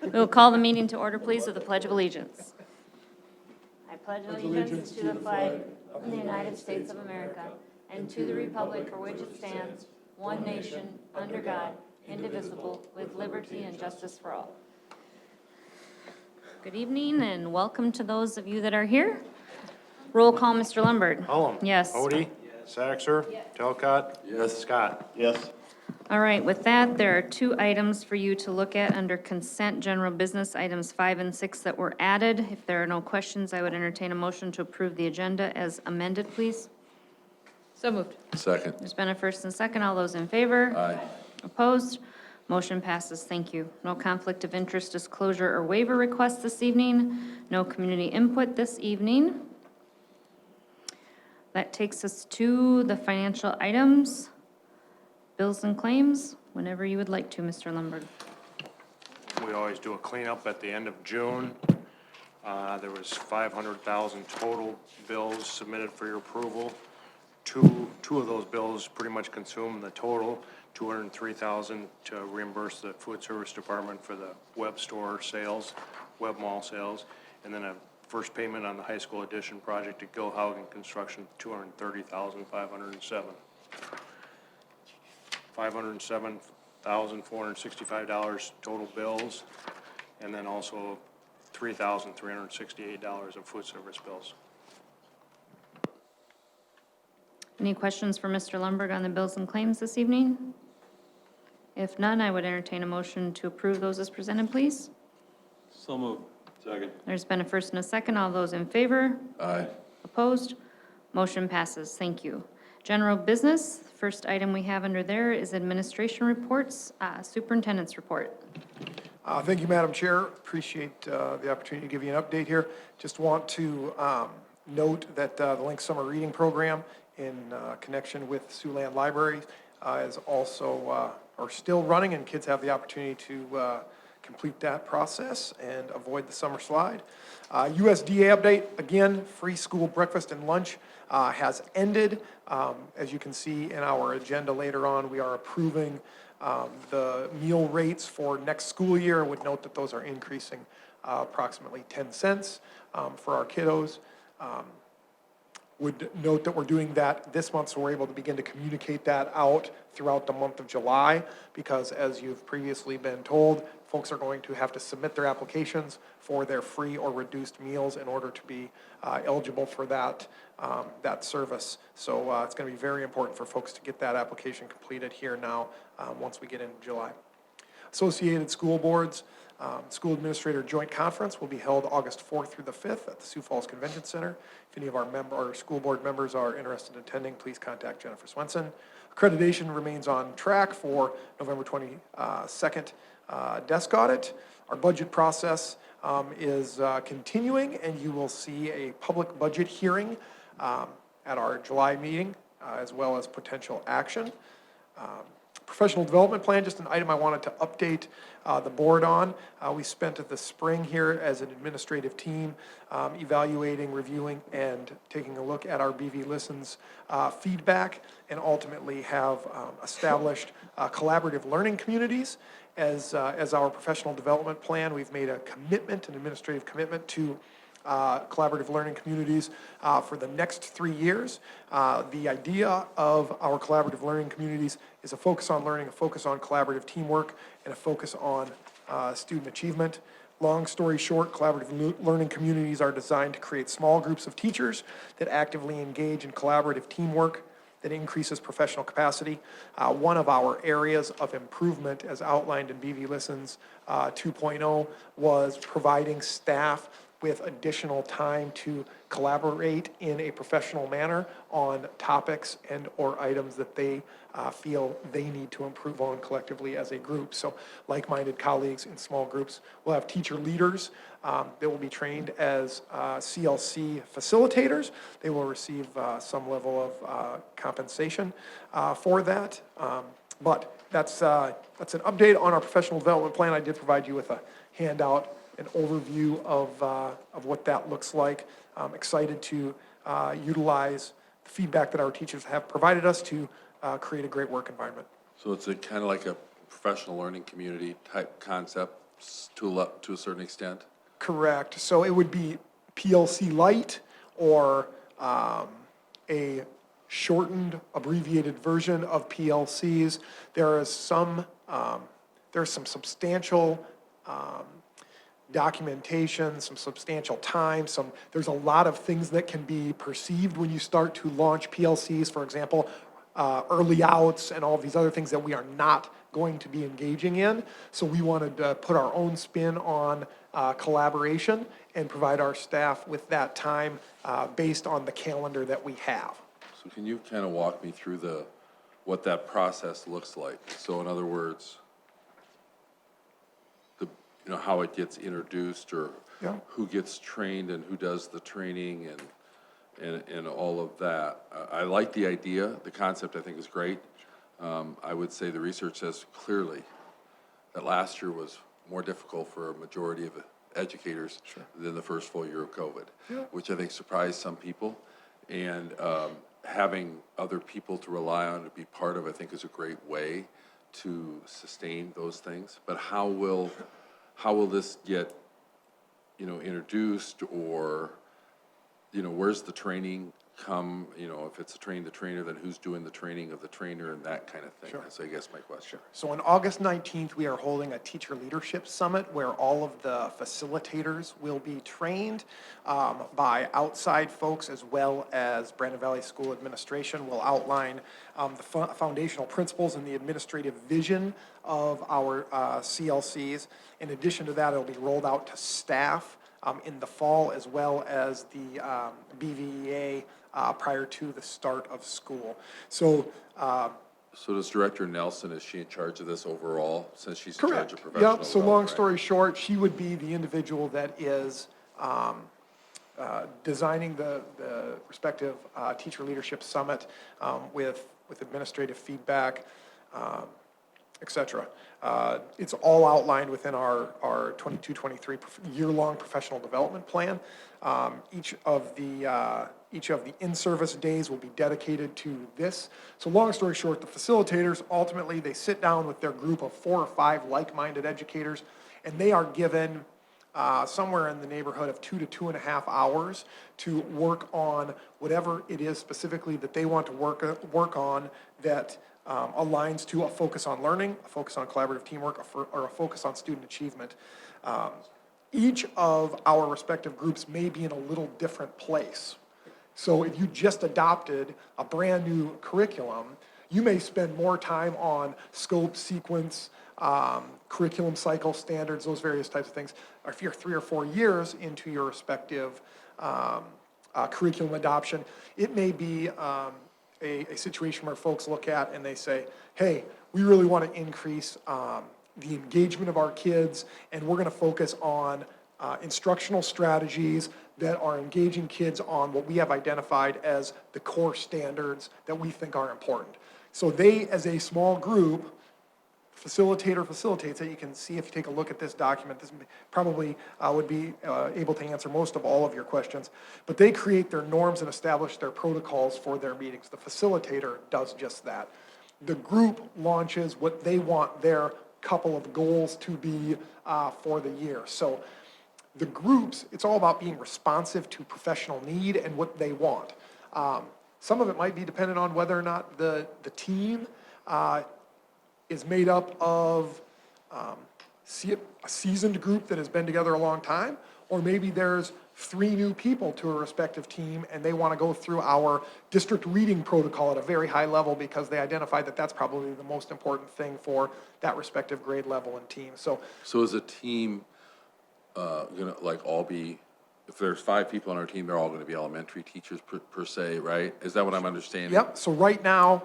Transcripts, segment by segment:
We will call the meeting to order, please, with the Pledge of Allegiance. I pledge allegiance to the flag of the United States of America and to the republic for which it stands, one nation, under God, indivisible, with liberty and justice for all. Good evening and welcome to those of you that are here. Roll call, Mr. Lombard. Cullum. Yes. Odie. Saxer. Talcott. Yes. Scott. Yes. All right, with that, there are two items for you to look at under consent general business, items 5 and 6 that were added. If there are no questions, I would entertain a motion to approve the agenda as amended, please. So moved. Second. There's been a first and second. All those in favor? Aye. Opposed? Motion passes. Thank you. No conflict of interest disclosure or waiver requests this evening. No community input this evening. That takes us to the financial items, bills and claims, whenever you would like to, Mr. Lombard. We always do a cleanup at the end of June. There was 500,000 total bills submitted for your approval. Two of those bills pretty much consume the total, 203,000 to reimburse the food service department for the web store sales, web mall sales, and then a first payment on the high school addition project at Gilhaugen Construction, $230,507. $507,465 total bills, and then also $3,368 of food service bills. Any questions for Mr. Lombard on the bills and claims this evening? If none, I would entertain a motion to approve those as presented, please. So moved. Second. There's been a first and a second. All those in favor? Aye. Opposed? Motion passes. Thank you. General business, first item we have under there is administration reports, superintendent's report. Thank you, Madam Chair. Appreciate the opportunity to give you an update here. Just want to note that the Link Summer Reading Program in connection with Siouxland Library is also, or still running, and kids have the opportunity to complete that process and avoid the summer slide. USDA update, again, free school breakfast and lunch has ended. As you can see in our agenda later on, we are approving the meal rates for next school year. I would note that those are increasing approximately 10 cents for our kiddos. Would note that we're doing that this month, so we're able to begin to communicate that out throughout the month of July, because as you've previously been told, folks are going to have to submit their applications for their free or reduced meals in order to be eligible for that service. So it's going to be very important for folks to get that application completed here now once we get into July. Associated School Boards School Administrator Joint Conference will be held August 4th through the 5th at the Sioux Falls Convention Center. If any of our school board members are interested in attending, please contact Jennifer Swenson. Accreditation remains on track for November 22nd desk audit. Our budget process is continuing, and you will see a public budget hearing at our July meeting, as well as potential action. Professional development plan, just an item I wanted to update the board on. We spent the spring here as an administrative team evaluating, reviewing, and taking a look at our BV Listens feedback, and ultimately have established collaborative learning communities as our professional development plan. We've made a commitment, an administrative commitment to collaborative learning communities for the next 3 years. The idea of our collaborative learning communities is a focus on learning, a focus on collaborative teamwork, and a focus on student achievement. Long story short, collaborative learning communities are designed to create small groups of teachers that actively engage in collaborative teamwork that increases professional capacity. One of our areas of improvement, as outlined in BV Listens 2.0, was providing staff with additional time to collaborate in a professional manner on topics and or items that they feel they need to improve on collectively as a group. So like-minded colleagues in small groups. We'll have teacher leaders that will be trained as CLC facilitators. They will receive some level of compensation for that. But that's an update on our professional development plan. I did provide you with a handout, an overview of what that looks like. I'm excited to utilize the feedback that our teachers have provided us to create a great work environment. So it's a kind of like a professional learning community type concept, to a certain extent? Correct. So it would be PLC Lite or a shortened, abbreviated version of PLCs. There's some substantial documentation, some substantial time, there's a lot of things that can be perceived when you start to launch PLCs, for example, early outs and all these other things that we are not going to be engaging in. So we wanted to put our own spin on collaboration and provide our staff with that time based on the calendar that we have. So can you kind of walk me through what that process looks like? So in other words, how it gets introduced, or Yeah. who gets trained and who does the training and all of that. I like the idea, the concept I think is great. I would say the research says clearly that last year was more difficult for a majority of educators than the first full year of COVID, which I think surprised some people. And having other people to rely on to be part of, I think, is a great way to sustain those things. But how will this get, introduced, or, where's the training come? If it's a train the trainer, then who's doing the training of the trainer and that kind of thing? Sure. That's, I guess, my question. So on August 19th, we are holding a teacher leadership summit where all of the facilitators will be trained by outside folks, as well as Brandon Valley School Administration will outline the foundational principles and the administrative vision of our CLCs. In addition to that, it'll be rolled out to staff in the fall, as well as the BVEA prior to the start of school. So does Director Nelson, is she in charge of this overall, since she's in charge correct. of professional Yep. So long development, story short, she would be the individual that is designing the respective teacher leadership summit with administrative feedback, et cetera. It's all outlined within our 22-23 year-long professional development plan. Each of the in-service days will be dedicated to this. So long story short, the facilitators, ultimately, they sit down with their group of 4 or 5 like-minded educators, and they are given somewhere in the neighborhood of 2 to 2.5 hours to work on whatever it is specifically that they want to work on that aligns to a focus on learning, a focus on collaborative teamwork, or a focus on student achievement. Each of our respective groups may be in a little different place. So if you just adopted a brand new curriculum, you may spend more time on scope, sequence, curriculum cycle, standards, those various types of things. Or if you're 3 or 4 years into your respective curriculum adoption, it may be a situation where folks look at and they say, hey, we really want to increase the engagement of our kids, and we're going to focus on instructional strategies that are engaging kids on what we have identified as the core standards that we think are important. So they, as a small group, facilitator facilitates it. You can see if you take a look at this document, this probably would be able to answer most of all of your questions. But they create their norms and establish their protocols for their meetings. The facilitator does just that. The group launches what they want their couple of goals to be for the year. So the groups, it's all about being responsive to professional need and what they want. Some of it might be dependent on whether or not the team is made up of a seasoned group that has been together a long time, or maybe there's 3 new people to a respective team and they want to go through our district reading protocol at a very high level because they identified that that's probably the most important thing for that respective grade level and team. So is a team gonna all be, if there's 5 people on our team, they're all gonna be elementary teachers per se, right? Is that what I'm understanding? yep, so right now,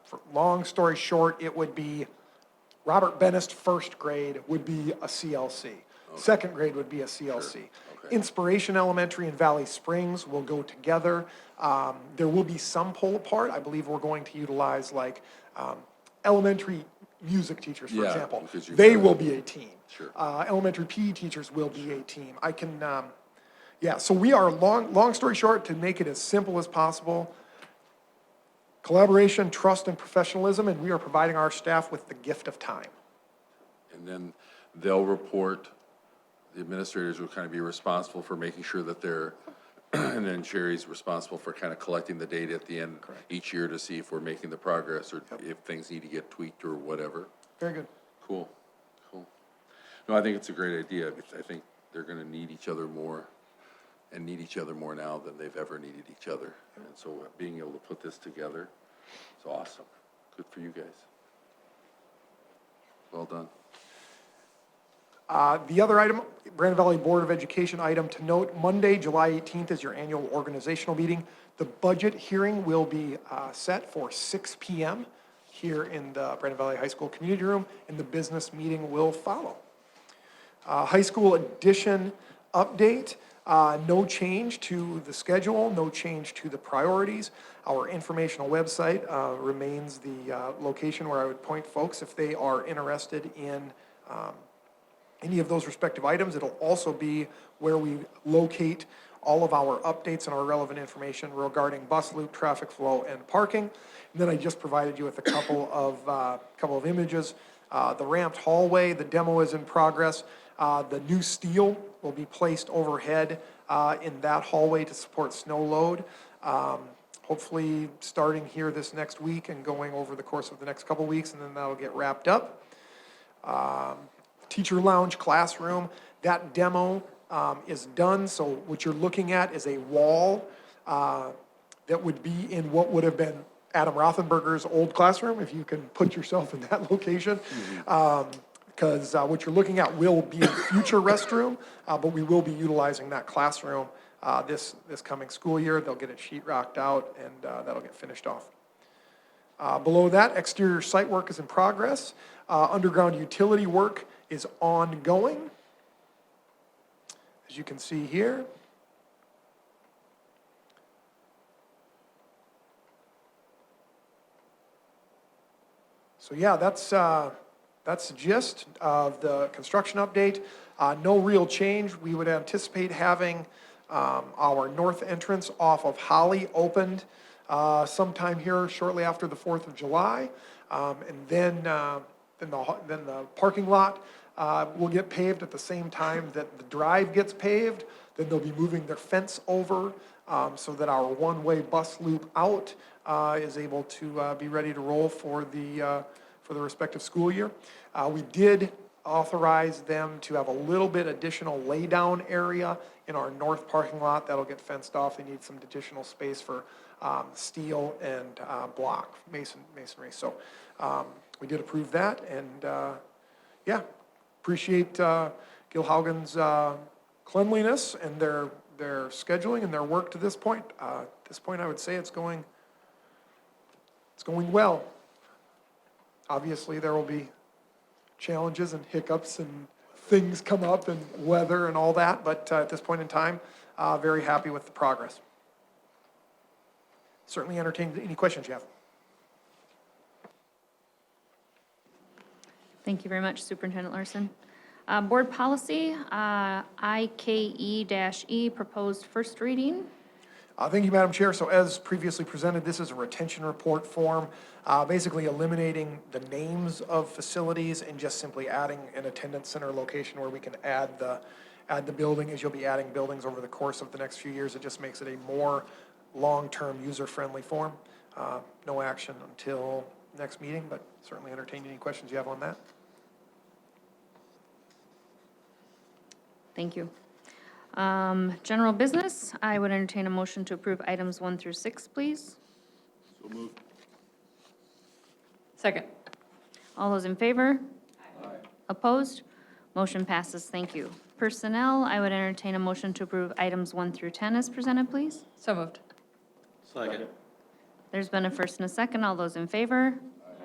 for long story short, it would be Robert Bennest first grade would be a CLC. Okay. Second grade would be a CLC. Sure. Okay. Inspiration Elementary and Valley Springs will go together. There will be some pull apart. I believe we're going to utilize elementary music teachers, for example. They will be a team. Sure. Elementary PE teachers will be a team. I can, so we are, long story short, to make it as simple as possible, collaboration, trust, and professionalism, and we are providing our staff with the gift of time. And then They'll report, the administrators will kind of be responsible for making sure that they're, and then Sherry's responsible for kind of collecting the data at the end each year to see if we're making the progress or if things need to get tweaked or whatever. Very good. Cool, cool. No, I think it's a great idea. I think they're gonna need each other more and need each other more now than they've ever needed each other. And so being able to put this together is awesome. Good for you guys. Well done. The other item, Brandon Valley Board of Education item to note, Monday, July 18th is your annual organizational meeting. The budget hearing will be set for 6 p.m. here in the Brandon Valley High School Community Room, and the business meeting will follow. High school addition update, no change to the schedule, no change to the priorities. Our informational website remains the location where I would point folks if they are interested in any of those respective items. It'll also be where we locate all of our updates and our relevant information regarding bus loop, traffic flow, and parking. And then I just provided you with a couple of images. The ramped hallway, the demo is in progress. The new steel will be placed overhead in that hallway to support snow load. Hopefully starting here this next week and going over the course of the next couple weeks, and then that'll get wrapped up. Teacher lounge classroom, that demo is done. So what you're looking at is a wall that would be in what would have been Adam Rothenberger's old classroom, if you can put yourself in that location. Because what you're looking at will be a future restroom, but we will be utilizing that classroom this coming school year. They'll get it sheetrocked out, and that'll get finished off. Below that, exterior site work is in progress. Underground utility work is ongoing, as you can see here. So yeah, that's the gist of the construction update. No real change. We would anticipate having our north entrance off of Holly opened sometime here shortly after the 4th of July. And then the parking lot will get paved at the same time that the drive gets paved. Then they'll be moving their fence over so that our one-way bus loop out is able to be ready to roll for the respective school year. We did authorize them to have a little bit additional laydown area in our north parking lot. That'll get fenced off. They need some additional space for steel and block masonry. So we did approve that, and yeah, appreciate Gil Haugen's cleanliness and their scheduling and their work to this point. At this point, I would say it's going well. Obviously, there will be challenges and hiccups and things come up and weather and all that, but at this point in time, very happy with the progress. Certainly entertain any questions you have. Thank you very much, Superintendent Larson. Board policy, IKE-E, proposed first reading. Thank you, Madam Chair. So as previously presented, this is a retention report form, basically eliminating the names of facilities and just simply adding an attendance center location where we can add the building. As you'll be adding buildings over the course of the next few years, it just makes it a more long-term user-friendly form. No action until next meeting, but certainly entertain any questions you have on that. Thank you. General business, I would entertain a motion to approve items 1 through 6, please. So moved. Second. All those in favor? Aye. Opposed? Motion passes. Thank you. Personnel, I would entertain a motion to approve items 1 through 10 as presented, please. So moved. Second. There's been a first and a second. All those in favor? Aye.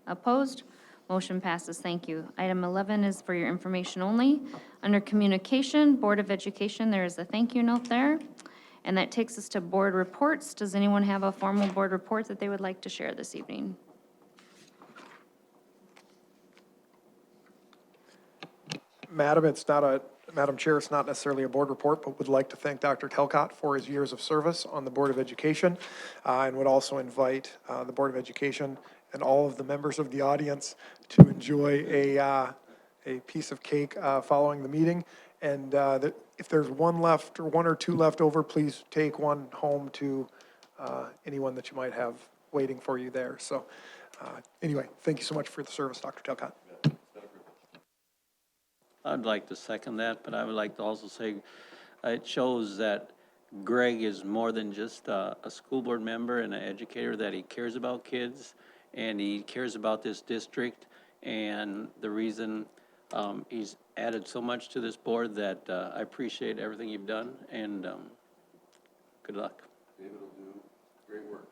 Opposed? Motion passes. Thank you. Item 11 is for your information only. Under Communication, Board of Education, there is a thank you note there. And that takes us to board reports. Does anyone have a formal board report that they would like to share this evening? Madam Chair, it's not necessarily a board report, but would like to thank Dr. Telcott for his years of service on the Board of Education, and would also invite the Board of Education and all of the members of the audience to enjoy a piece of cake following the meeting. And if there's one left, or one or two left over, please take one home to anyone that you might have waiting for you there. So anyway, thank you so much for the service, Dr. Talcott. I'd like to second that, but I would like to also say, it shows that Greg is more than just a school board member and an educator, that he cares about kids, and he cares about this district, and the reason he's added so much to this board that I appreciate everything you've done, and good luck. David will do great work.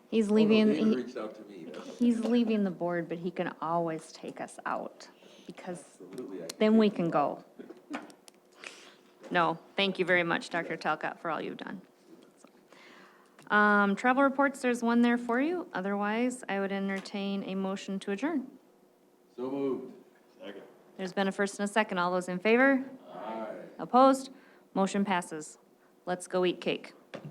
He's David leaving, reached out to me. he's leaving the board, but he can always take us out, because Absolutely. then we can go. No, thank you very much, Dr. Talcott, for all you've done. Travel reports, there's one there for you. Otherwise, I would entertain a motion to adjourn. So moved. There's been a first and a second. All those in favor? Aye. Opposed? Motion passes. Let's go eat cake.